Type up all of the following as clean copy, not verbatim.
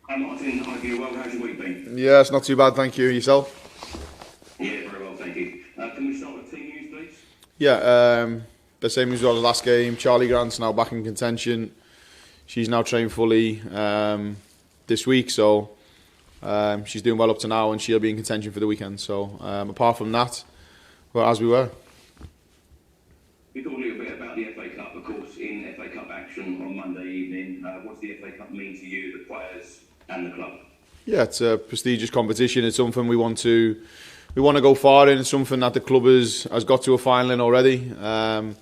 Hi Martin, hope you're well. How's your week been? Yeah, it's not too bad, thank you. Yourself? Yeah, very well, thank you. Can we start with team news, please? Yeah, the same as well as last game. Charlie Grant's now back in contention. She's now trained fully this week, so she's doing well up to now, and she'll be in contention for the weekend. So apart from that, well, as we were. We talked a little bit about the FA Cup, of course, in FA Cup action on Monday evening. What's the FA Cup mean to you, the players and the club? Yeah, it's a prestigious competition. It's something we want to go far in. It's something that the club has got to a final in already, and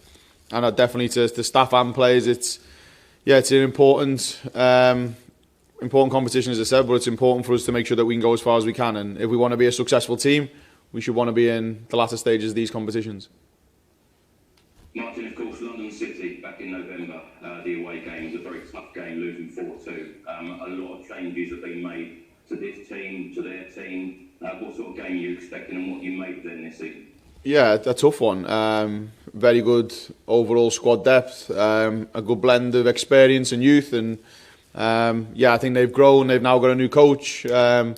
definitely to staff and players. It's an important competition, as I said, but it's important for us to make sure that we can go as far as we can. And if we want to be a successful team, we should want to be in the latter stages of these competitions. Martin, of course, London City back in November, the away game was a very tough game, losing 4-2. A lot of changes have been made to this team, to their team. What sort of game are you expecting and what you made then this season? Yeah, a tough one. Very good overall squad depth, a good blend of experience and youth, and I think they've grown. They've now got a new coach. They're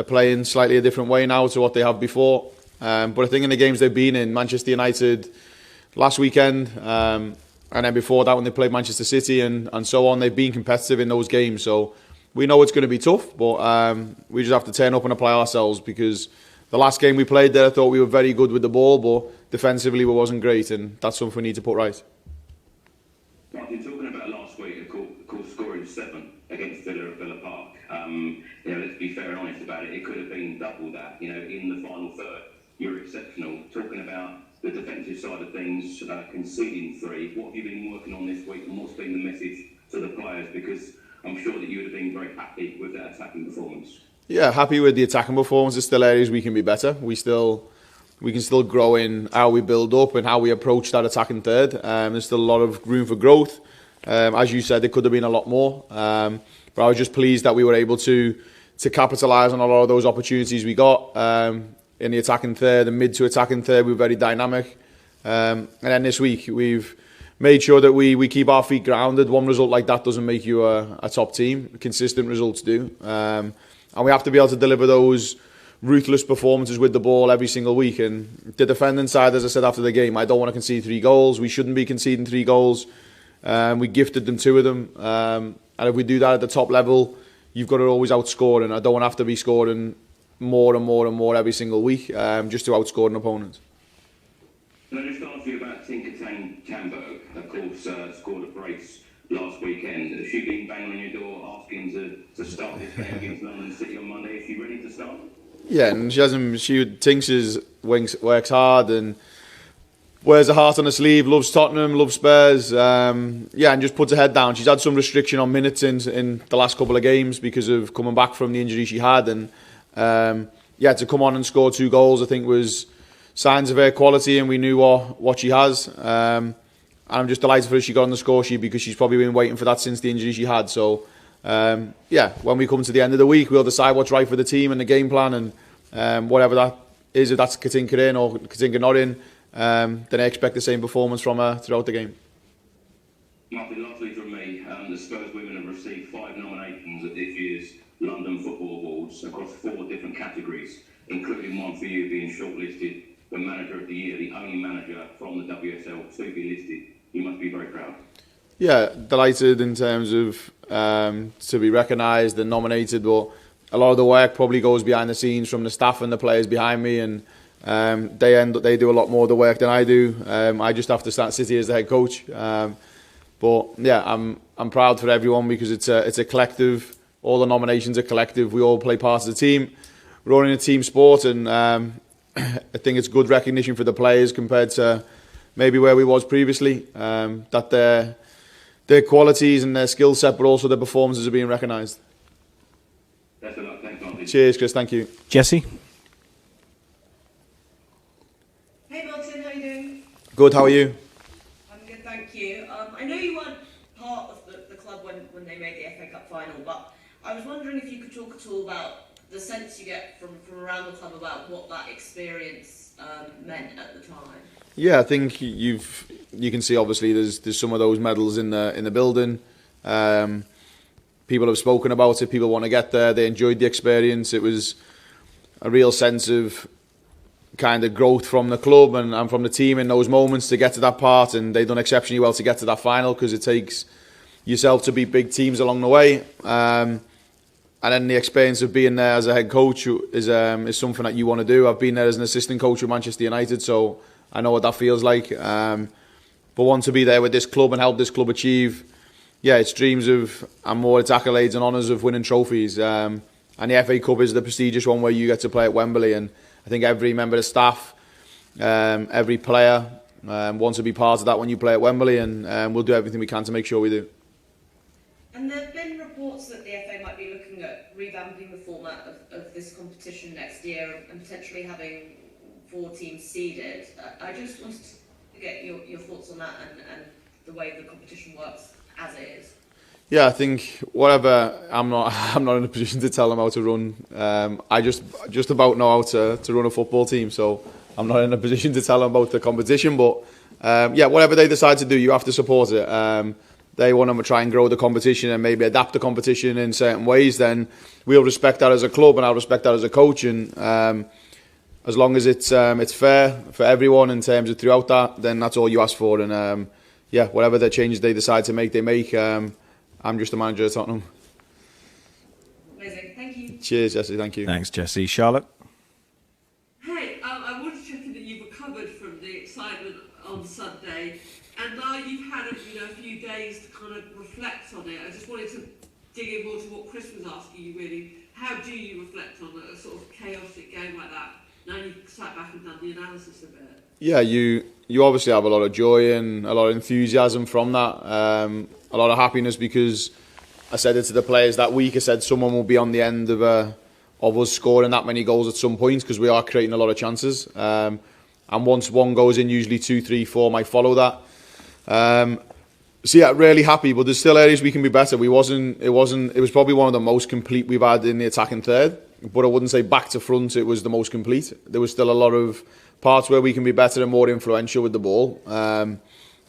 playing slightly a different way now to what they have before. But I think in the games they've been in, Manchester United last weekend, and then before that when they played Manchester City and so on, they've been competitive in those games. So we know it's going to be tough, but we just have to turn up and apply ourselves, because the last game we played there, I thought we were very good with the ball, but defensively we wasn't great, and that's something we need to put right. Martin, talking about last week, of course, scoring 7 against Villa at Villa Park. Let's be fair and honest about it. It could have been double that. In the final third, you're exceptional. Talking about the defensive side of things, conceding 3. What have you been working on this week, and what's been the message to the players? Because I'm sure that you would have been very happy with that attacking performance. Yeah, happy with the attacking performance. There's still areas we can be better. We can still grow in how we build up and how we approach that attacking third. There's still a lot of room for growth. As you said, there could have been a lot more. But I was just pleased that we were able to capitalise on a lot of those opportunities we got. In the attacking third, the mid to attacking third, we were very dynamic. And then this week, we've made sure that we keep our feet grounded. One result like that doesn't make you a top team. Consistent results do. And we have to be able to deliver those ruthless performances with the ball every single week. And the defending side, as I said after the game, I don't want to concede 3 goals. We shouldn't be conceding 3 goals. We gifted them 2 of them. And if we do that at the top level, you've got to always outscore. And I don't want to have to be scoring more and more and more every single week just to outscore an opponent. Can I just ask you about Tinker Tamberg? Of course, scored a brace last weekend. Has she been banging on your door asking to start this game against London City on Monday? Is she ready to start? Yeah, and Tinks works hard and wears her heart on her sleeve, loves Tottenham, loves Spurs, and just puts her head down. She's had some restriction on minutes in the last couple of games because of coming back from the injury she had, and to come on and score 2 goals, I think was signs of her quality, and we knew what she has. And I'm just delighted for her she got on the score sheet, because she's probably been waiting for that since the injury she had. So, when we come to the end of the week, we'll decide what's right for the team and the game plan, and whatever that is, if that's Katinka in or Katinka not in, then I expect the same performance from her throughout the game. Martin, lastly from me, the Spurs Women have received 5 nominations at this year's London Football Awards across 4 different categories, including one for you being shortlisted for Manager of the Year, the only manager from the WSL to be listed. You must be very proud. Yeah, delighted in terms of to be recognised and nominated, but a lot of the work probably goes behind the scenes from the staff and the players behind me, and they do a lot more of the work than I do. I just have to start City as the head coach. I'm proud for everyone, because it's a collective. All the nominations are collective. We all play part of the team. We're all in a team sport, and I think it's good recognition for the players compared to maybe where we was previously. That their qualities and their skill set, but also their performances are being recognised. Thanks a lot. Thanks, Martin. Cheers, Chris. Thank you. Jesse? Hey Martin, how are you doing? Good, how are you? I'm good, thank you. I know you weren't part of the club when they made the FA Cup final, but I was wondering if you could talk at all about the sense you get from around the club about what that experience meant at the time. Yeah, I think you can see obviously there's some of those medals in the building. People have spoken about it. People want to get there. They enjoyed the experience. It was a real sense of kind of growth from the club and from the team in those moments to get to that part. And they've done exceptionally well to get to that final, because it takes yourself to beat big teams along the way. And then the experience of being there as a head coach is something that you want to do. I've been there as an assistant coach with Manchester United, so I know what that feels like. But want to be there with this club and help this club achieve, it's dreams of, and more, it's accolades and honours of winning trophies. And the FA Cup is the prestigious one where you get to play at Wembley. And I think every member of the staff, every player wants to be part of that when you play at Wembley. And we'll do everything we can to make sure we do. And there have been reports that the FA might be looking at revamping the format of this competition next year and potentially having 4 teams seeded. I just wanted to get your thoughts on that and the way the competition works as it is. Yeah, I think whatever. I'm not in a position to tell them how to run. I just about know how to run a football team, so I'm not in a position to tell them about the competition. But whatever they decide to do, you have to support it. They want to try and grow the competition and maybe adapt the competition in certain ways, then we'll respect that as a club and I'll respect that as a coach. And as long as it's fair for everyone in terms of throughout that, then that's all you ask for. And whatever the changes they decide to make, they make. I'm just the manager of Tottenham. Amazing, thank you. Cheers, Jesse, thank you. Thanks, Jesse. Charlotte? Hey, I wanted to check in that you've recovered from the excitement on Sunday, and now you've had a few days to kind of reflect on it. I just wanted to dig in more to what Chris was asking you, really. How do you reflect on a sort of chaotic game like that? Now you've sat back and done the analysis of it. Yeah, you obviously have a lot of joy and a lot of enthusiasm from that. A lot of happiness, because I said it to the players that week. I said someone will be on the end of us scoring that many goals at some point, because we are creating a lot of chances. And once one goes in, usually 2, 3, 4 might follow that. Really happy, but there's still areas we can be better. It was probably one of the most complete we've had in the attacking third, but I wouldn't say back to front it was the most complete. There was still a lot of parts where we can be better and more influential with the ball. And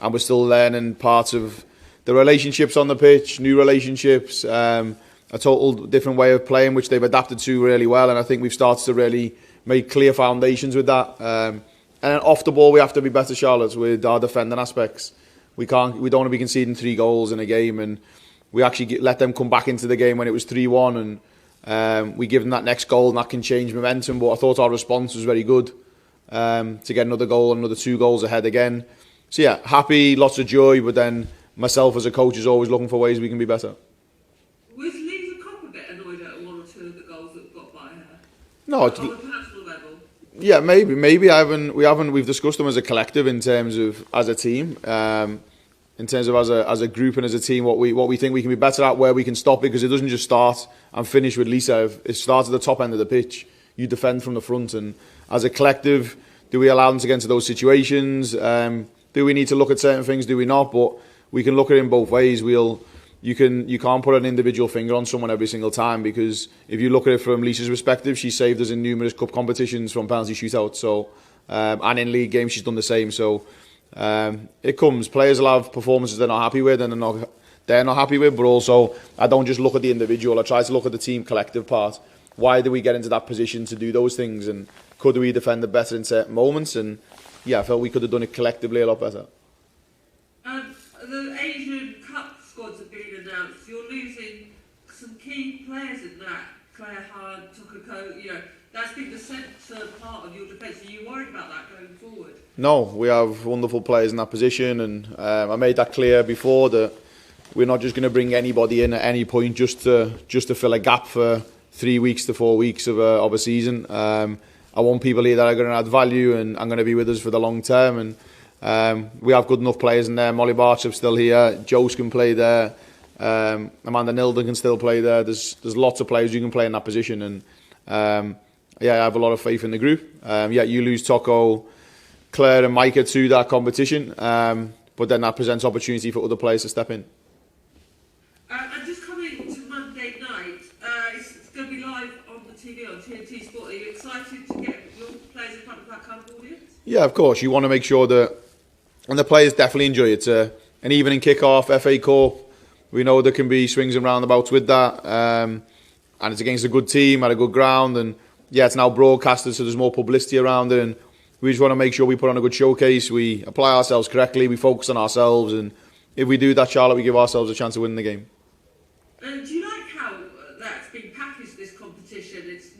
we're still learning parts of the relationships on the pitch, new relationships, a total different way of playing, which they've adapted to really well. And I think we've started to really make clear foundations with that. And then off the ball, we have to be better, Charlotte, with our defending aspects. We don't want to be conceding 3 goals in a game, and we actually let them come back into the game when it was 3-1, and we give them that next goal, and that can change momentum. But I thought our response was very good to get another goal, another 2 goals ahead again. So yeah, happy, lots of joy, but then myself as a coach is always looking for ways we can be better. Was Lisa Cop a bit annoyed at 1 or 2 of the goals that got by her? No, on a personal level? Yeah, maybe we've discussed them as a collective in terms of as a team, in terms of as a group and as a team what we think we can be better at, where we can stop it, because it doesn't just start and finish with Lisa. If it starts at the top end of the pitch, you defend from the front, and as a collective, do we allow them to get into those situations? Do we need to look at certain things? Do we not? But we can look at it in both ways. You can't put an individual finger on someone every single time, because if you look at it from Lisa's perspective, she saved us in numerous cup competitions from penalty shootouts. So, and in league games, she's done the same. So, it comes. Players will have performances they're not happy with, and they're not happy with. But also, I don't just look at the individual. I try to look at the team collective part. Why do we get into that position to do those things? And could we defend it better in certain moments? And yeah, I felt we could have done it collectively a lot better. The Asian Cup squads have been announced. You're losing some key players in that. Claire Hahn, Tokoko, that's been the centre part of your defence. Are you worried about that going forward? No, we have wonderful players in that position, and I made that clear before that we're not just going to bring anybody in at any point just to fill a gap for 3 weeks to 4 weeks of a season. I want people here that are going to add value and are going to be with us for the long term. And we have good enough players in there. Molly Barchup's still here. Joes can play there. Amanda Nilden can still play there. There's lots of players who can play in that position. And I have a lot of faith in the group. You lose Toko, Claire and Micah to that competition. But then that presents opportunity for other players to step in. And just coming to Monday night, it's going to be live on the TV on TNT Sport. Are you excited to get your players in front of that kind of audience? Yeah, of course. You want to make sure that, and the players definitely enjoy it. An evening kick-off, FA Cup, We know there can be swings and roundabouts with that, and it's against a good team at a good ground, and yeah, it's now broadcasted, so there's more publicity around it, and we just want to make sure we put on a good showcase, we apply ourselves correctly, we focus on ourselves, and if we do that, Charlotte, we give ourselves a chance of winning the game. And do you like how that's been packaged, this competition? It's,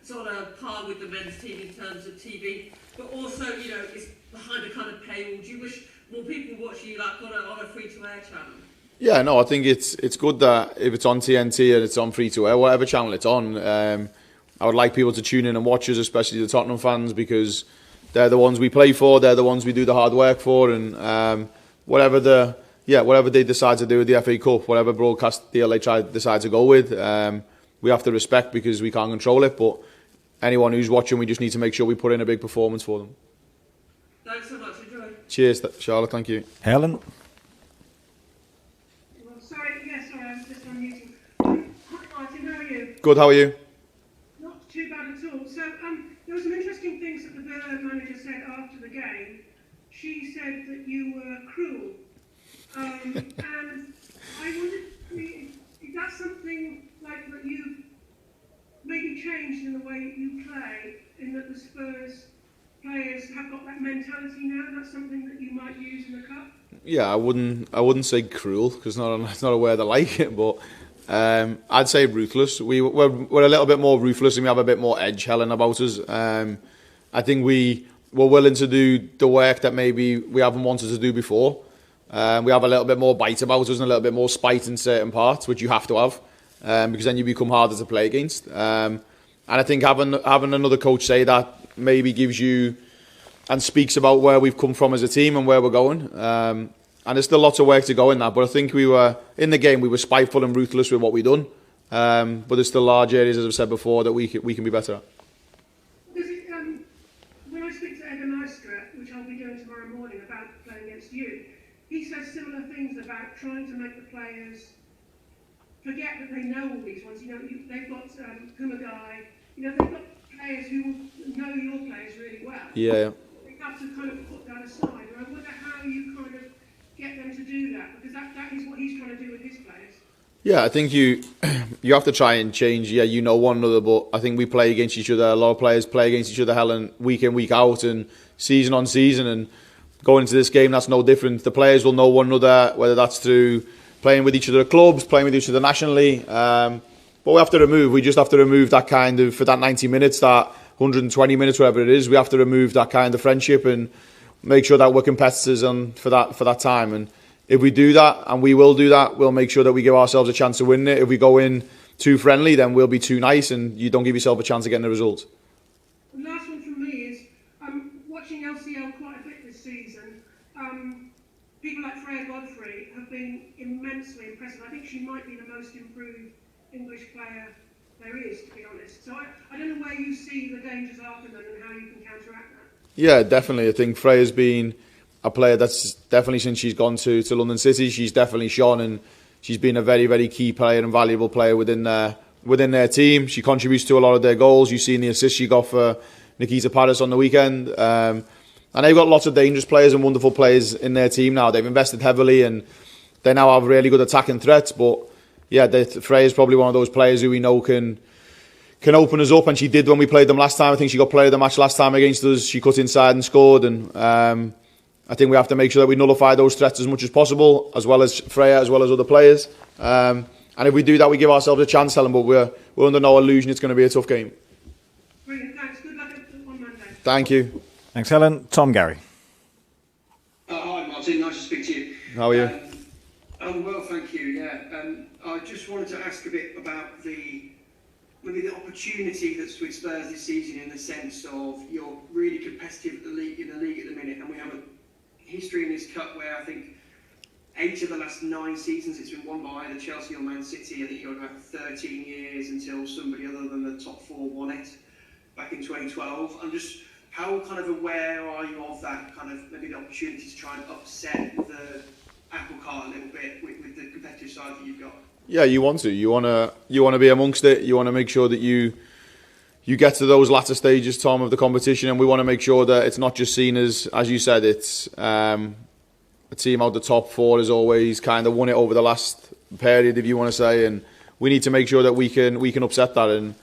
it's on a par with the men's team in terms of TV, but also, it's behind a kind of paywall. Do you wish more people watch you like on a free-to-air channel? Yeah, no, I think it's good that if it's on TNT and it's on free-to-air, whatever channel it's on, I would like people to tune in and watch us, especially the Tottenham fans, because they're the ones we play for, they're the ones we do the hard work for, and whatever they decide to do with the FA Cup, whatever broadcast deal they decide to go with, we have to respect because we can't control it. But anyone who's watching, we just need to make sure we put in a big performance for them. Thanks so much. Enjoy. Cheers, Charlotte. Thank you. Helen? Well, sorry, I was just on YouTube. Hi, Martin, how are you? Good, how are you? Not too bad at all. So, there were some interesting things that the Villa manager said after the game. She said that you were cruel. And I wondered, is that something like that you've maybe changed in the way you play, in that the Spurs players have got that mentality now? That's something that you might use in the cup? Yeah, I wouldn't say cruel because it's not a word I like it, but I'd say ruthless. We're a little bit more ruthless and we have a bit more edge, Helen, about us. I think we're willing to do the work that maybe we haven't wanted to do before. We have a little bit more bite about us and a little bit more spite in certain parts, which you have to have, because then you become harder to play against. And I think having another coach say that maybe gives you and speaks about where we've come from as a team and where we're going. And there's still lots of work to go in that, but I think we were spiteful and ruthless with what we've done. But there's still large areas, as I've said before, that we can be better at. When I speak to Evan Nystrom, which I'll be doing tomorrow morning about playing against you, he says similar things about trying to make the players forget that they know all these ones. They've got Kumagai, they've got players who know your players really well. Yeah. They have to kind of put that aside. And I wonder how you kind of get them to do that, because that is what he's trying to do with his players. Yeah, I think you have to try and change. Yeah, one another, but I think we play against each other. A lot of players play against each other, Helen, week in, week out, and season on season. And going into this game, that's no different. The players will know one another, whether that's through playing with each other at clubs, playing with each other nationally. But we just have to remove that kind of, for that 90 minutes, that 120 minutes, whatever it is, we have to remove that kind of friendship and make sure that we're competitors for that time. And if we do that, and we will do that, we'll make sure that we give ourselves a chance to win it. If we go in too friendly, then we'll be too nice and you don't give yourself a chance of getting the result. The last one from me is, watching LCL quite a bit this season, people like Freya Godfrey have been immensely impressive. I think she might be the most improved English player there is, to be honest. So I don't know where you see the dangers are for them and how you can counteract that. Yeah, definitely. I think Freya's been a player that's definitely, since she's gone to London City, she's definitely shone, and she's been a very, very key player and valuable player within their team. She contributes to a lot of their goals. You've seen the assist she got for Nikita Paris on the weekend. And they've got lots of dangerous players and wonderful players in their team now. They've invested heavily and they now have really good attacking threats. But yeah, Freya's probably one of those players who we know can open us up, and she did when we played them last time. I think she got player of the match last time against us. She cut inside and scored, and I think we have to make sure that we nullify those threats as much as possible, as well as Freya, as well as other players. And if we do that, we give ourselves a chance, Helen, but we're under no illusion it's going to be a tough game. Brilliant, thanks. Good luck on Monday. Thank you. Thanks, Helen. Tom Gary. Hi, Martin. Nice to speak to you. How are you? I'm well, thank you. Yeah. I just wanted to ask a bit about maybe the opportunity that's with Spurs this season, in the sense of you're really competitive in the league at the minute, and we have a history in this cup where I think 8 of the last 9 seasons it's been won by either Chelsea or Man City. I think you're about 13 years until somebody other than the top 4 won it back in 2012. I'm just, how kind of aware are you of that kind of maybe the opportunity to try and upset the apple cart a little bit with the competitive side that you've got? Yeah, you want to. You want to be amongst it. You want to make sure that you get to those latter stages, Tom, of the competition, and we want to make sure that it's not just seen as you said, it's a team out the top 4 has always kind of won it over the last period, if you want to say, and we need to make sure that we can upset that. And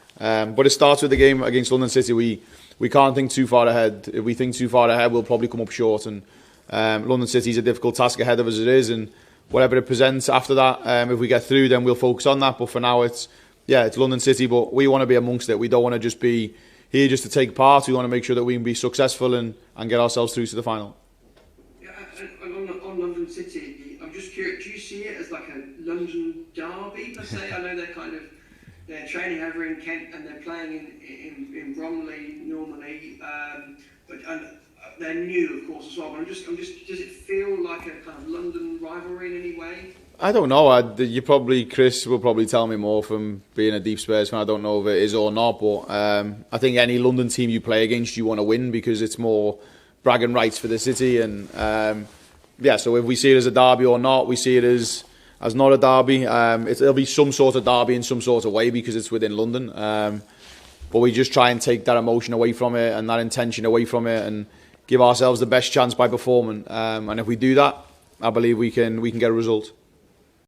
but it starts with the game against London City. We can't think too far ahead. If we think too far ahead, we'll probably come up short. And London City is a difficult task ahead of us as it is, and whatever it presents after that, if we get through, then we'll focus on that. But for now, it's London City, but we want to be amongst it. We don't want to just be here just to take part. We want to make sure that we can be successful and get ourselves through to the final. Yeah, and on London City, I'm just curious, do you see it as like a London derby per se? I know they're training over in Kent and they're playing in Bromley normally, but they're new, of course, as well. But I'm just, does it feel like a kind of London rivalry in any way? I don't know. Chris will probably tell me more from being a deep Spurs fan. I don't know if it is or not, but I think any London team you play against, you want to win because it's more bragging rights for the city. And so if we see it as a derby or not, we see it as not a derby. It'll be some sort of derby in some sort of way because it's within London. But we just try and take that emotion away from it and that intention away from it and give ourselves the best chance by performing. And if we do that, I believe we can get a result.